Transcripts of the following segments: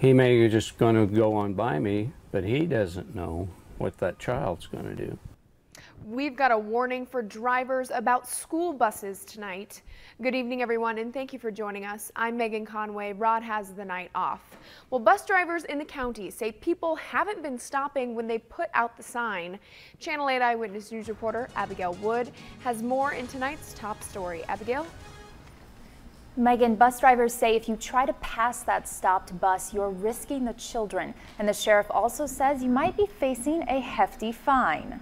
He may just going to go on by me, but he doesn't know what that child's going to do. We've got a warning for drivers about school buses tonight. Good evening, everyone, and thank you for joining us. I'm Megan Conway. Rod has the night off. Well, bus drivers in the county say people haven't been stopping when they put out the sign. Channel 8 Eyewitness News reporter Abigail Wood has more in tonight's top story. Abigail? Megan, bus drivers say if you try to pass that stopped bus, you're risking the children. And the sheriff also says you might be facing a hefty fine.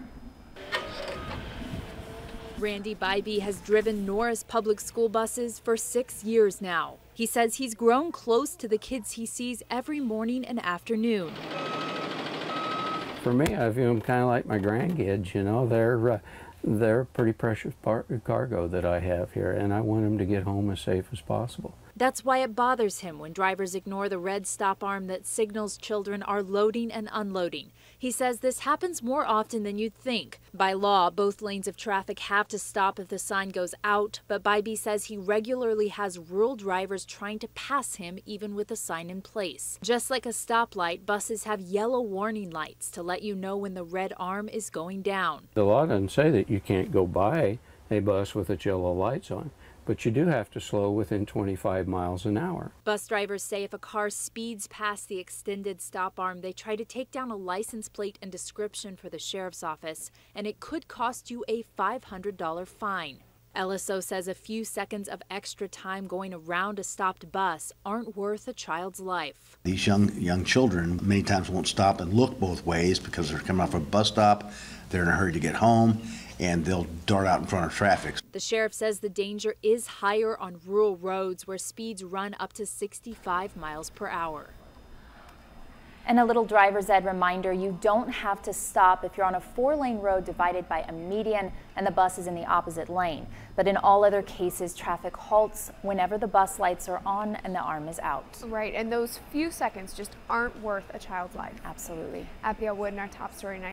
Randy Bybee has driven Norris public school buses for 6 years now. He says he's grown close to the kids he sees every morning and afternoon. For me, I view them kind of like my grandkids, you know. They're a pretty precious cargo that I have here, and I want them to get home as safe as possible. That's why it bothers him when drivers ignore the red stop arm that signals children are loading and unloading. He says this happens more often than you'd think. By law, both lanes of traffic have to stop if the sign goes out, but Bybee says he regularly has rural drivers trying to pass him even with the sign in place. Just like a stoplight, buses have yellow warning lights to let you know when the red arm is going down. The law doesn't say that you can't go by a bus with its yellow lights on, but you do have to slow within 25 miles an hour. Bus drivers say if a car speeds past the extended stop arm, they try to take down a license plate and description for the sheriff's office, and it could cost you a $500 fine. LSO says a few seconds of extra time going around a stopped bus aren't worth a child's life. These young children many times won't stop and look both ways because they're coming off a bus stop, they're in a hurry to get home, and they'll dart out in front of traffic. The sheriff says the danger is higher on rural roads where speeds run up to 65 miles per hour. And a little driver's ed reminder, you don't have to stop if you're on a 4-lane road divided by a median and the bus is in the opposite lane. But in all other cases, traffic halts whenever the bus lights are on and the arm is out. Right, and those few seconds just aren't worth a child's life. Absolutely. Abigail Wood in our top story night.